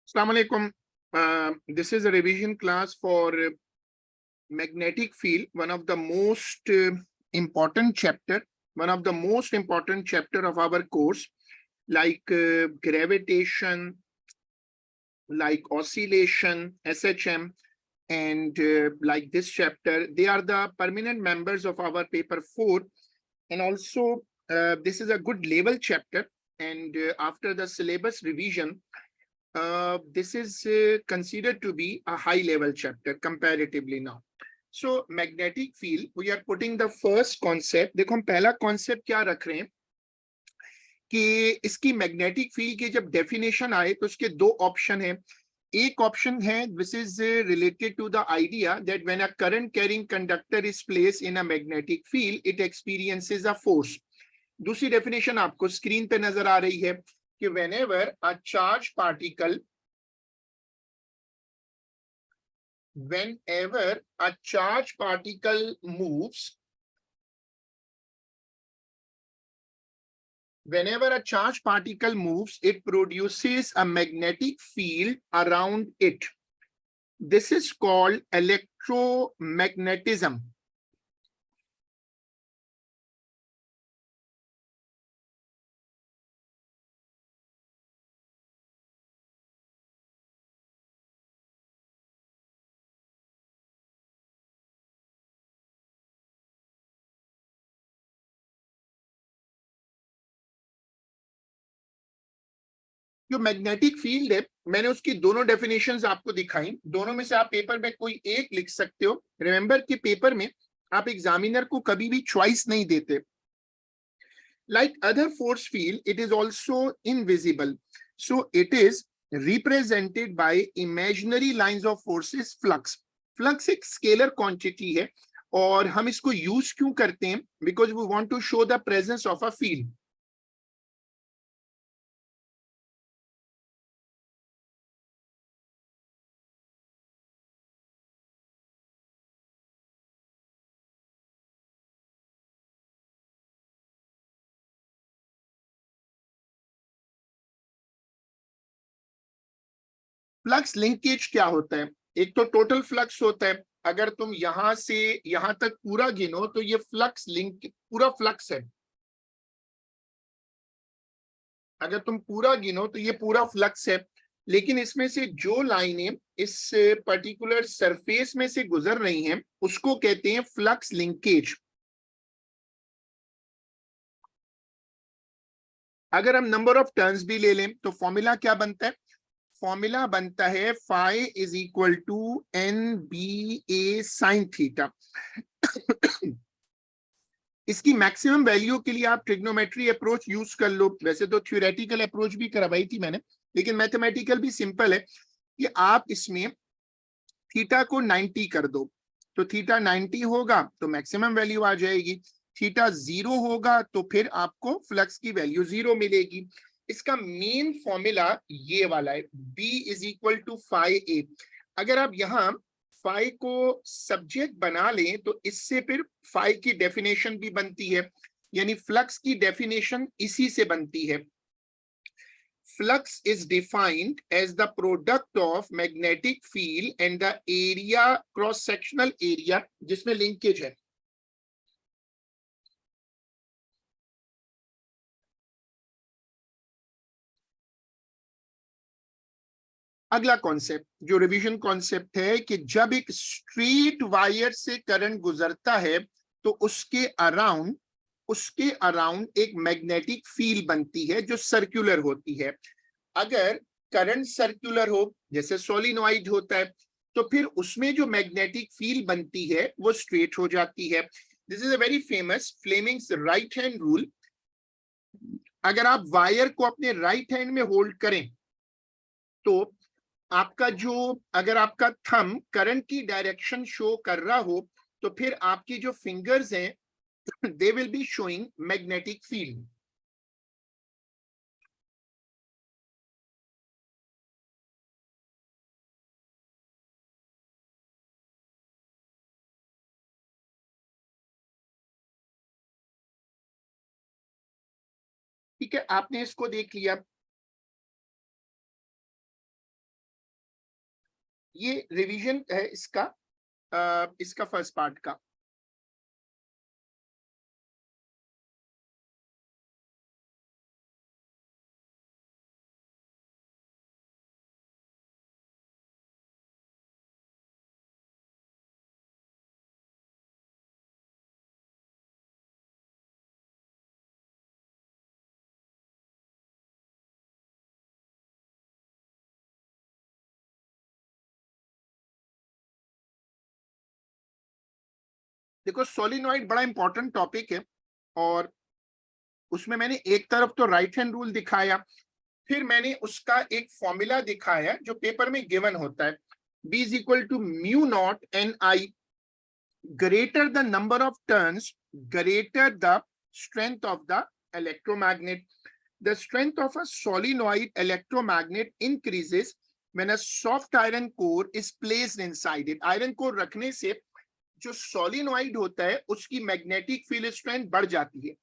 Assalamu alaikum. This is a revision class for magnetic field, one of the most important chapter, of our course, like gravitation, like oscillation, SHM, and like this chapter. They are the permanent members of our paper 4, and also this is a good level chapter. And after the syllabus revision, this is considered to be a high level chapter comparatively now. So magnetic field, we are putting the first concept. देखो हम पहला concept क्या रख रहे हैं कि इसकी magnetic field की जब definition आए तो उसके दो option हैं. एक option है this is related to the idea that when a current carrying conductor is placed in a magnetic field, it experiences a force. दूसरी definition आपको screen पे नजर आ रही है कि whenever a charged particle moves, it produces a magnetic field around it. This is called electromagnetism. जो magnetic field है, मैंने उसकी दोनों डेफिनेशंस आपको दिखाई. दोनों में से आप पेपर में कोई एक लिख सकते हो. रिमेंबर कि पेपर में आप एग्जामिनर को कभी भी चॉइस नहीं देते. Like other force field, it is also invisible. So it is represented by imaginary lines of forces. Flux एक स्केलर क्वांटिटी है और हम इसको यूज क्यों करते हैं? Because we want to show the presence of a field. Flux linkage क्या होता है? एक तो टोटल फ्लक्स होता है. अगर तुम यहां से यहां तक पूरा गिनो तो ये फ्लक्स लिंक पूरा फ्लक्स है. अगर तुम पूरा गिनो तो ये पूरा फ्लक्स है. लेकिन इसमें से जो लाइनें इस पर्टिकुलर सरफेस में से गुजर रही हैं उसको कहते हैं फ्लक्स लिंकेज. अगर हम नंबर ऑफ टर्न्स भी ले लें तो फॉर्मूला क्या बनता है? फॉर्मूला बनता है phi is equal to NBA sine theta. इसकी मैक्सिमम वैल्यू के लिए आप ट्रिग्नोमेट्री अप्रोच यूज कर लो. वैसे तो थ्योरेटिकल अप्रोच भी करवाई थी मैंने, लेकिन मैथमेटिकल भी सिंपल है कि आप इसमें थीटा को 90 कर दो तो थीटा 90 होगा तो मैक्सिमम वैल्यू आ जाएगी. थीटा 0 होगा तो फिर आपको फ्लक्स की वैल्यू 0 मिलेगी. इसका मेन फॉर्मूला ये वाला है, B is equal to phi A. अगर आप यहाँ फाई को सब्जेक्ट बना लें तो इससे फिर फाई की डेफिनेशन भी बनती है, यानी फ्लक्स की डेफिनेशन इसी से बनती है. Flux is defined as the product of magnetic field and the area, cross-sectional area, जिसमें linkage है. अगला कॉन्सेप्ट जो रिवीजन कॉन्सेप्ट है कि जब एक स्ट्रेट वायर से करंट गुजरता है तो उसके अराउंड एक मैग्नेटिक फील्ड बनती है जो सर्कुलर होती है. अगर करंट सर्कुलर हो जैसे सोलिनॉइड होता है तो फिर उसमें जो मैग्नेटिक फील्ड बनती है वो स्ट्रेट हो जाती है. This is a very famous Fleming's right hand rule. अगर आप वायर को अपने राइट हैंड में होल्ड करें तो आपका जो अगर आपका थंब करंट की डायरेक्शन शो कर रहा हो तो फिर आपकी जो फिंगर्स हैं they will be showing magnetic field. ठीक है, आपने इसको देख लिया. ये रिवीजन है इसका फर्स्ट पार्ट का। देखो सोलिनॉइड बड़ा इंपॉर्टेंट टॉपिक है, और उसमें मैंने एक तरफ तो राइट हैंड रूल दिखाया, फिर मैंने उसका एक फॉर्मूला दिखाया जो पेपर में गिवन होता है, B is equal to mu nought N I, greater the number of turns, greater the strength of the electromagnet. The strength of a solenoid electromagnet increases when a soft iron core is placed inside it. Iron core रखने से जो solenoid होता है उसकी magnetic field strength बढ़ जाती है।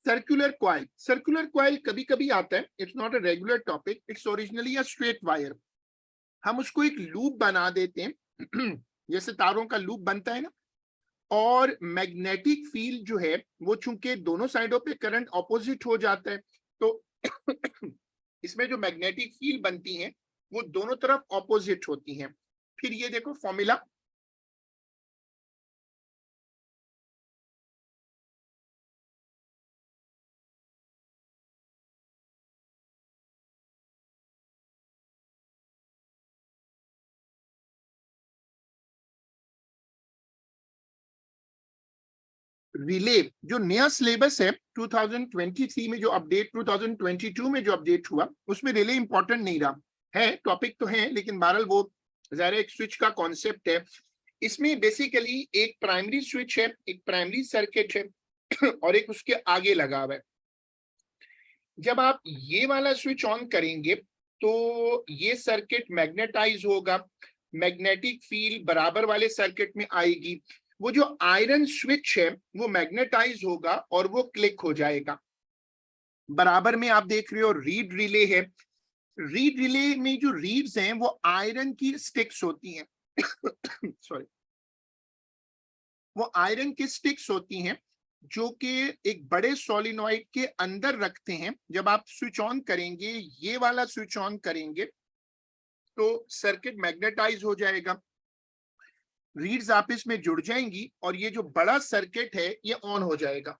Circular coil कभी कभी आता है, it's not a regular topic, it's originally a straight wire. हम उसको एक लूप बना देते हैं जैसे तारों का लूप बनता है ना, और मैग्नेटिक फील्ड जो है वो चूंकि दोनों साइडों पे करंट ऑपोजिट हो जाता है, तो इसमें जो मैग्नेटिक फील्ड बनती हैं वो दोनों तरफ ऑपोजिट होती हैं। फिर ये देखो फॉर्मूला, रिले जो नया सिलेबस है 2023 में, जो अपडेट 2022 में जो अपडेट हुआ उसमें रिले इंपॉर्टेंट नहीं रहा है, टॉपिक तो है लेकिन बहरहाल वो ज़ाहिर एक स्विच का कॉन्सेप्ट है। इसमें बेसिकली एक प्राइमरी स्विच है, एक प्राइमरी सर्किट है और एक उसके आगे लगा हुआ है। जब आप ये वाला स्विच ऑन करेंगे तो ये सर्किट मैग्नेटाइज होगा, मैग्नेटिक फील्ड बराबर वाले सर्किट में आएगी, वो जो आयरन स्विच है वो मैग्नेटाइज होगा और वो क्लिक हो जाएगा। बराबर में आप देख रहे हो रीड रिले है, रीड रिले में जो रीड्स हैं वो आयरन की स्टिक्स होती हैं सॉरी, वो आयरन की स्टिक्स होती हैं जो कि एक बड़े सोलिनॉइड के अंदर रखते हैं। जब आप स्विच ऑन करेंगे, ये वाला स्विच ऑन करेंगे, तो सर्किट मैग्नेटाइज हो जाएगा, रीड्स आपस में जुड़ जाएंगी और ये जो बड़ा सर्किट है ये ऑन हो जाएगा।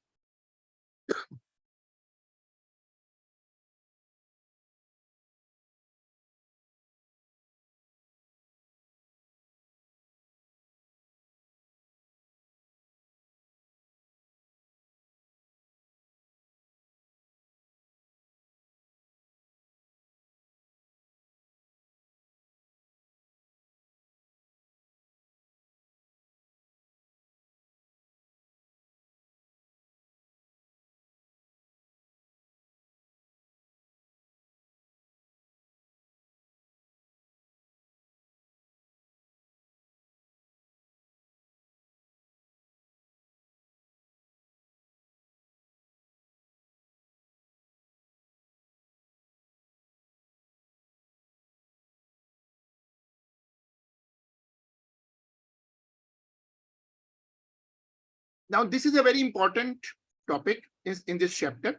Now this is a very important topic in this chapter,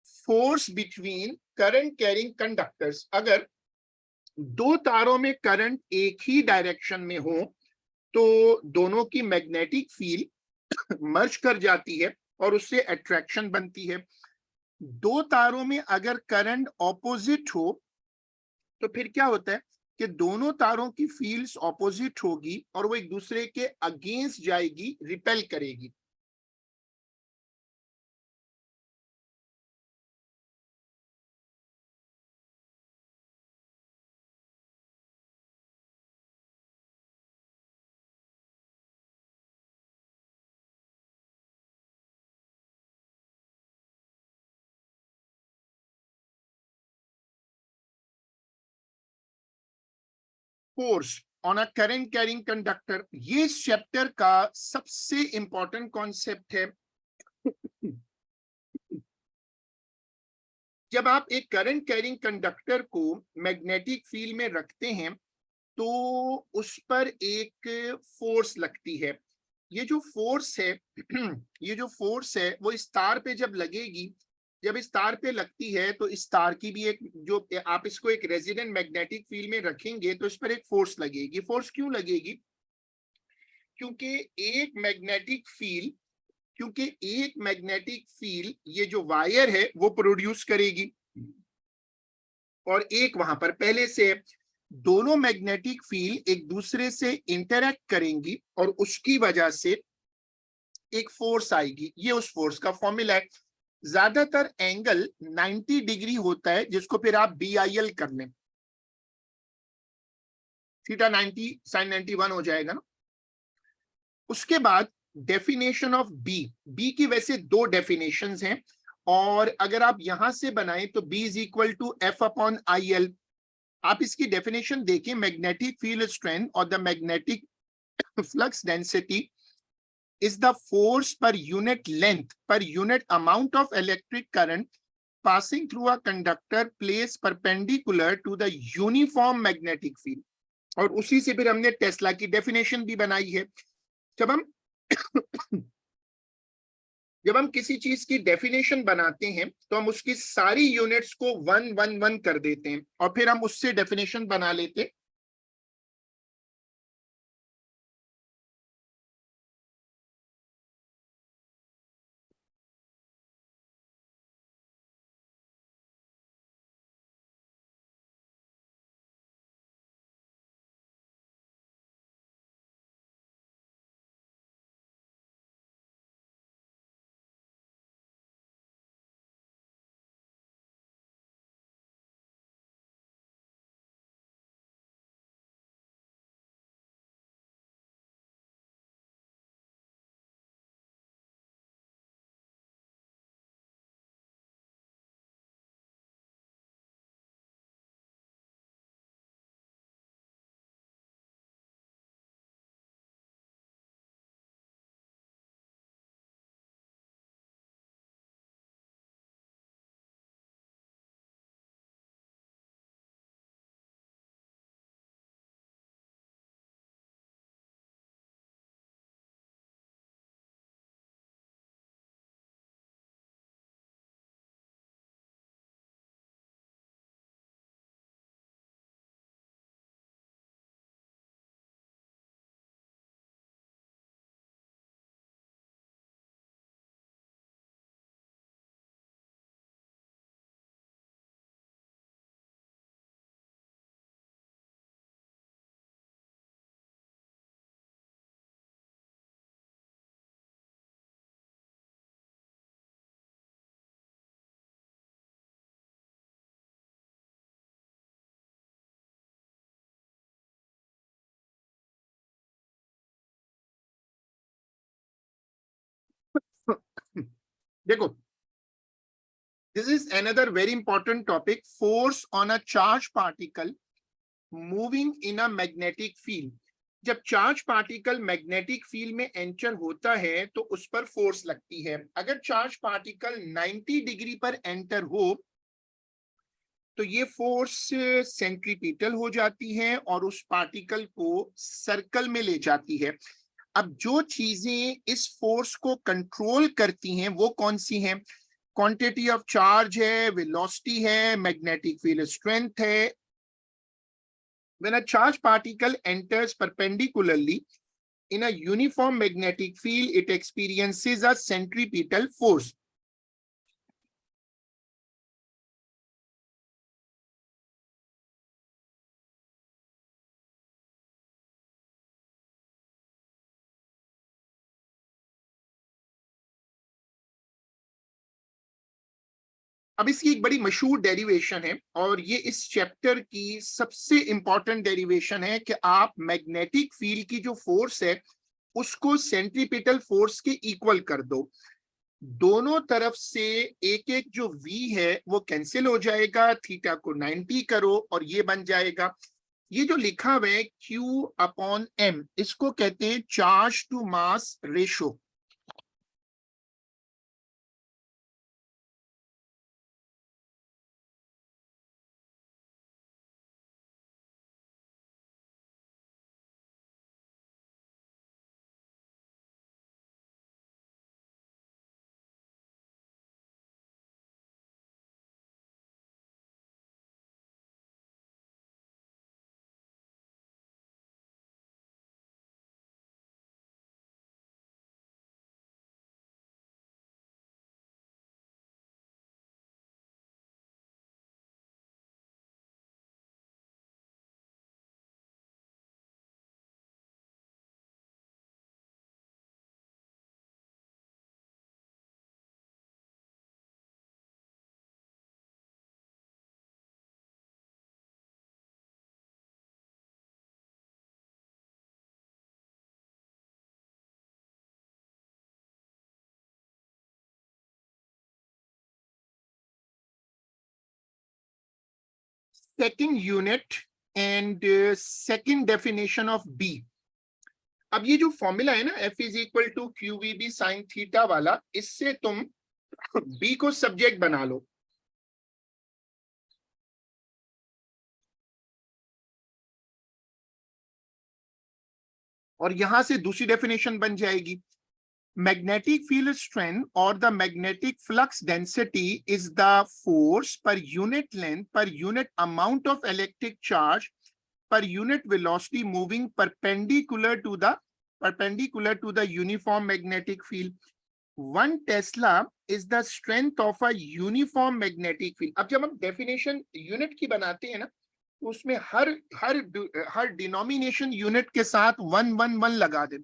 force between current carrying conductors। अगर दो तारों में करंट एक ही डायरेक्शन में हो तो दोनों की मैग्नेटिक फील्ड मर्ज कर जाती है और उससे अट्रैक्शन बनती है। दो तारों में अगर करंट ऑपोजिट हो तो फिर क्या होता है, कि दोनों तारों की फील्ड्स ऑपोजिट होगी और वो एक दूसरे के अगेंस्ट जाएगी, रिपेल करेगी। Force on a current carrying conductor, ये इस चैप्टर का सबसे इंपॉर्टेंट कॉन्सेप्ट है। जब आप एक करंट कैरिंग कंडक्टर को मैग्नेटिक फील्ड में रखते हैं तो उस पर एक फोर्स लगती है। ये जो फोर्स है ये जो फोर्स है वो इस तार पे जब लगेगी, जब इस तार पे लगती है तो इस तार की भी एक, जो आप इसको एक रेजिडेंट मैग्नेटिक फील्ड में रखेंगे तो इस पर एक फोर्स लगेगी। फोर्स क्यों लगेगी? क्योंकि एक मैग्नेटिक फील्ड क्योंकि एक मैग्नेटिक फील्ड ये जो वायर है वो प्रोड्यूस करेगी और एक वहां पर पहले से, दोनों मैग्नेटिक फील्ड एक दूसरे से इंटरैक्ट करेंगी और उसकी वजह से एक फोर्स आएगी। ये उस फोर्स का फॉर्मूला है। ज्यादातर एंगल 90 डिग्री होता है, जिसको फिर आप BIL कर लें, थीटा 90 sin 91 हो जाएगा ना। उसके बाद डेफिनेशन ऑफ बी की वैसे दो डेफिनेशंस हैं और अगर आप यहां से बनाएं तो B is equal to F/IL। आप इसकी डेफिनेशन देखें, मैग्नेटिक फील्ड स्ट्रेंथ और the magnetic flux density is the force per unit length per unit amount of electric current passing through a conductor placed perpendicular to the uniform magnetic field। और उसी से फिर हमने Tesla की definition भी बनाई है। जब हम जब हम किसी चीज की डेफिनेशन बनाते हैं तो हम उसकी सारी यूनिट्स को 1 1 1 कर देते हैं और फिर हम उससे डेफिनेशन बना लेते हैं। देखो, this is another very important topic, force on a charged particle moving in a magnetic field। जब चार्ज पार्टिकल मैग्नेटिक फील्ड में एंटर होता है तो उस पर फोर्स लगती है। अगर चार्ज पार्टिकल 90 डिग्री पर एंटर हो तो ये फोर्स सेंट्रीपिटल हो जाती है और उस पार्टिकल को सर्कल में ले जाती है। अब जो चीजें इस फोर्स को कंट्रोल करती हैं वो कौन सी हैं? क्वांटिटी ऑफ चार्ज है, वेलोसिटी है, मैग्नेटिक फील्ड स्ट्रेंथ है। When a charged particle enters perpendicularly in a uniform magnetic field, it experiences a centripetal force। अब इसकी एक बड़ी मशहूर डेरिवेशन है और ये इस चैप्टर की सबसे इंपॉर्टेंट डेरिवेशन है कि आप मैग्नेटिक फील्ड की जो फोर्स है उसको सेंट्रीपिटल फोर्स के इक्वल कर दो। दोनों तरफ से एक एक जो v है वो कैंसिल हो जाएगा, थीटा को 90 करो और ये बन जाएगा, ये जो लिखा हुआ है Q अपॉन M, इसको कहते हैं charge to mass ratio. Second unit and second definition of B। अब ये जो फॉर्मूला है ना F is equal to QVB sine theta वाला, इससे तुम B को सब्जेक्ट बना लो और यहां से दूसरी डेफिनेशन बन जाएगी, magnetic field strength or the magnetic flux density is the force per unit length per unit amount of electric charge per unit velocity moving perpendicular to the uniform magnetic field. 1 Tesla is the strength of a uniform magnetic field. अब जब हम definition unit की बनाते हैं ना तो उसमें हर denomination unit के साथ 1 1 1 लगा दें।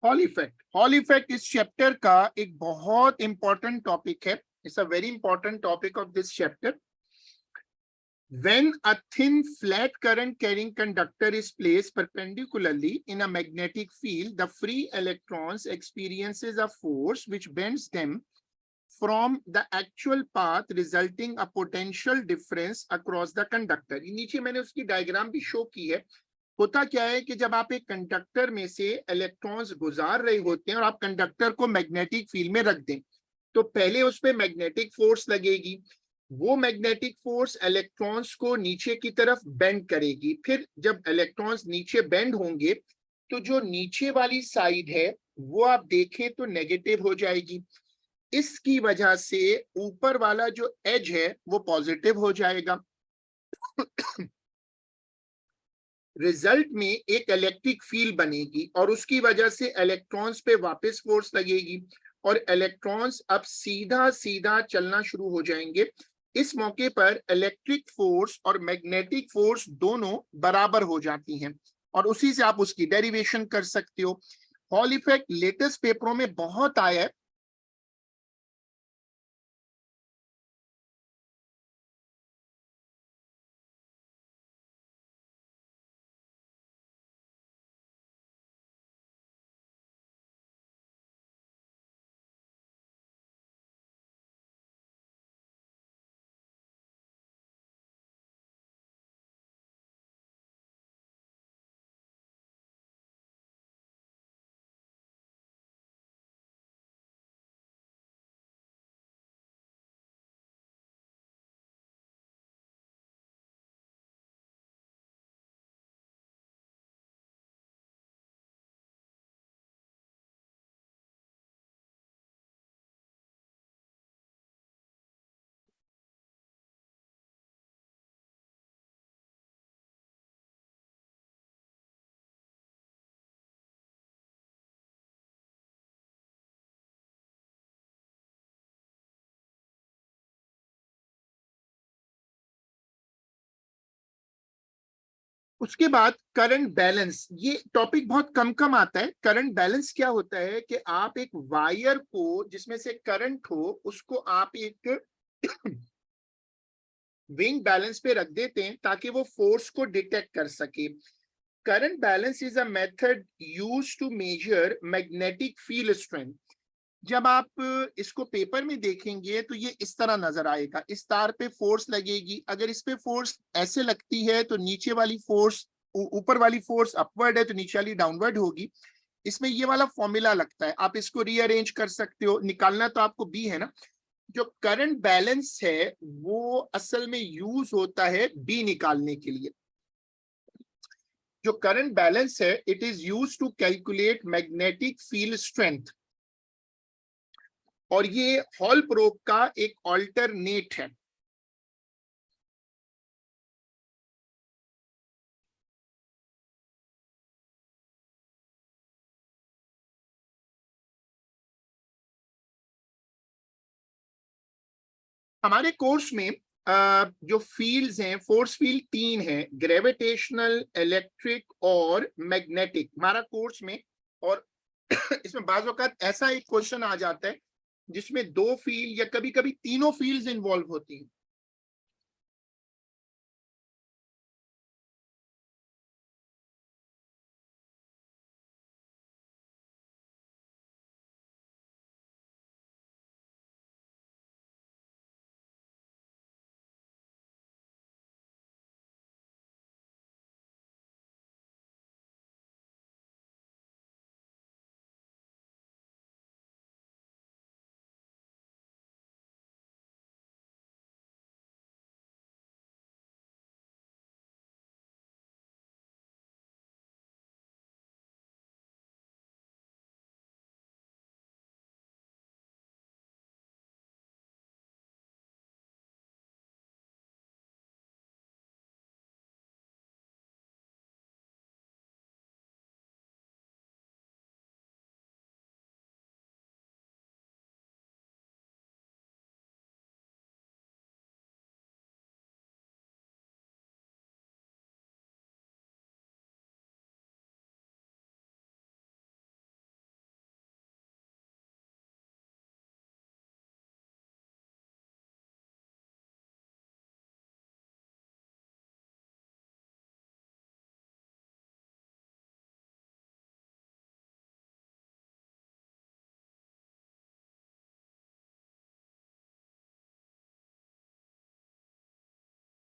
हॉल इफेक्ट इस चैप्टर का एक बहुत इंपॉर्टेंट टॉपिक है। It's a very important topic of this chapter. When a thin flat current carrying conductor is placed perpendicularly in a magnetic field, the free electrons experiences a force which bends them from the actual path, resulting a potential difference across the conductor. नीचे मैंने उसकी diagram भी show की है। होता क्या है कि जब आप एक कंडक्टर में से इलेक्ट्रॉन्स गुजार रहे होते हैं और आप कंडक्टर को मैग्नेटिक फील्ड में रख दें तो पहले उस पर मैग्नेटिक फोर्स लगेगी, वो मैग्नेटिक फोर्स इलेक्ट्रॉन्स को नीचे की तरफ बेंड करेगी। फिर जब इलेक्ट्रॉन्स नीचे बेंड होंगे तो जो नीचे वाली साइड है वो आप देखें तो नेगेटिव हो जाएगी। इसकी वजह से ऊपर वाला जो एज है वो पॉजिटिव हो जाएगा। रिजल्ट में एक इलेक्ट्रिक फील्ड बनेगी और उसकी वजह से इलेक्ट्रॉन्स पे वापस फोर्स लगेगी और इलेक्ट्रॉन्स अब सीधा सीधा चलना शुरू हो जाएंगे। इस मौके पर इलेक्ट्रिक फोर्स और मैग्नेटिक फोर्स दोनों बराबर हो जाती हैं और उसी से आप उसकी डेरिवेशन कर सकते हो। हॉल इफेक्ट लेटेस्ट पेपरों में बहुत आया है। उसके बाद करंट बैलेंस, ये टॉपिक बहुत कम कम आता है। करंट बैलेंस क्या होता है कि आप एक वायर को जिसमें से करंट हो उसको आप एक विंग बैलेंस पे रख देते हैं ताकि वो फोर्स को डिटेक्ट कर सके। Current balance is a method used to measure magnetic field strength. जब आप इसको पेपर में देखेंगे तो ये इस तरह नजर आएगा। इस तार पे फोर्स लगेगी, अगर इस पे फोर्स ऐसे लगती है तो नीचे वाली फोर्स, ऊपर वाली फोर्स अपवर्ड है तो नीचे वाली डाउनवर्ड होगी। इसमें ये वाला फॉर्मूला लगता है, आप इसको रीअरेंज कर सकते हो। निकालना तो आपको बी है ना। जो करंट बैलेंस है वो असल में यूज होता है बी निकालने के लिए। जो करंट बैलेंस है it is use to calculate magnetic field strength और ये हॉल प्रोब का एक ऑल्टरनेट है। हमारे कोर्स में जो फील्ड्स हैं, फोर्स फील्ड तीन है, ग्रेविटेशनल, इलेक्ट्रिक और मैग्नेटिक हमारा कोर्स में। और इसमें बाज़ औक़ात ऐसा एक क्वेश्चन आ जाता है जिसमें दो फील्ड या कभी कभी तीनों फील्ड्स इन्वॉल्व होती हैं।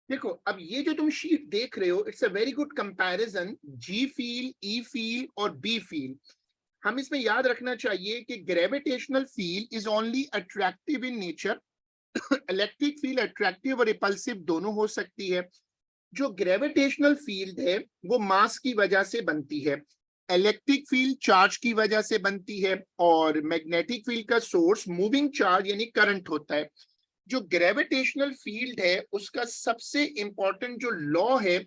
देखो, अब ये जो तुम शीट देख रहे हो it's a very good comparison, G field, E field और बी फील्ड। हम इसमें याद रखना चाहिए कि gravitational field is only attractive in nature. Electric field attractive और रिपल्सिव दोनों हो सकती है। जो ग्रेविटेशनल फील्ड है वो मास की वजह से बनती है, इलेक्ट्रिक फील्ड चार्ज की वजह से बनती है और मैग्नेटिक फील्ड का सोर्स मूविंग चार्ज यानी करंट होता है। जो ग्रेविटेशनल फील्ड है उसका सबसे इंपॉर्टेंट जो लॉ है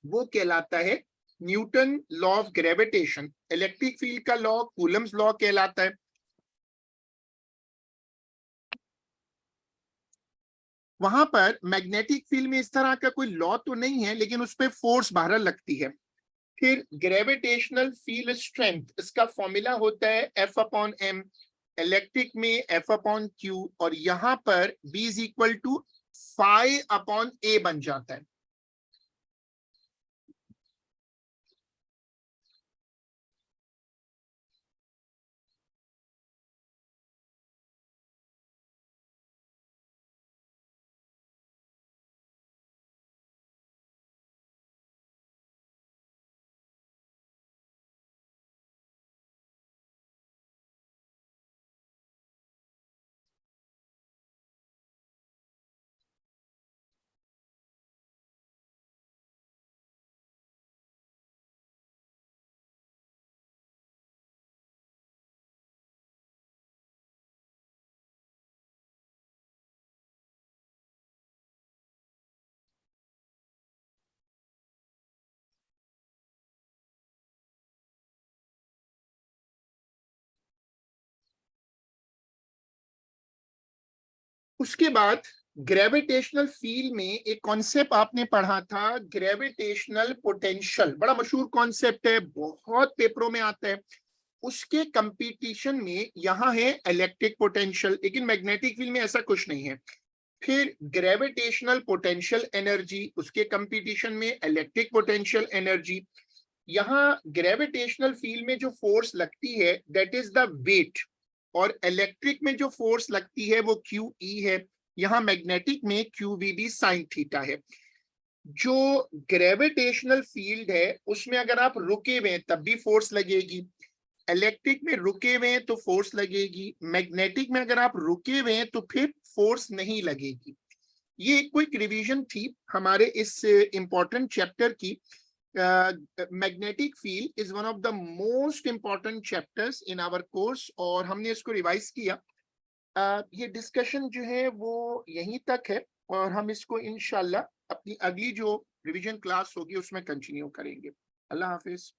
वो कहलाता है Newton law of gravitation. Electric field का लॉ कूलम्स लॉ कहलाता है। वहां पर मैग्नेटिक फील्ड में इस तरह का कोई लॉ तो नहीं है, लेकिन उस पर फोर्स बहरहाल लगती है। फिर ग्रेविटेशनल फील्ड स्ट्रेंथ, इसका फॉर्मूला होता है F/m। इलेक्ट्रिक में F/q, और यहां पर B is equal to phi/a बन जाता है। उसके बाद ग्रेविटेशनल फील्ड में एक कॉन्सेप्ट आपने पढ़ा था, ग्रेविटेशनल पोटेंशियल। बड़ा मशहूर कॉन्सेप्ट है, बहुत पेपरों में आता है। उसके कंपटीशन में यहाँ है इलेक्ट्रिक पोटेंशियल, लेकिन मैग्नेटिक फील्ड में ऐसा कुछ नहीं है। फिर ग्रेविटेशनल पोटेंशियल एनर्जी, उसके कंपटीशन में इलेक्ट्रिक पोटेंशियल एनर्जी। यहाँ ग्रेविटेशनल फील्ड में जो फोर्स लगती है दैट इज द वेट, और इलेक्ट्रिक में जो फोर्स लगती है वो QE है। यहाँ मैग्नेटिक में QVB साइन थीटा है। जो ग्रेविटेशनल फील्ड है उसमें अगर आप रुके हुए तब भी फोर्स लगेगी, इलेक्ट्रिक में रुके हुए हैं तो फोर्स लगेगी, मैग्नेटिक में अगर आप रुके हुए हैं तो फिर फोर्स नहीं लगेगी। ये एक क्विक रिवीजन थी हमारे इस इंपॉर्टेंट चैप्टर की। Magnetic field is one of the most important chapters in our course, और हमने इसको रिवाइज किया। ये डिस्कशन जो है वो यहीं तक है, और हम इसको इंशाल्लाह अपनी अगली जो रिवीजन क्लास होगी उसमें कंटिन्यू करेंगे। अल्लाह हाफिज।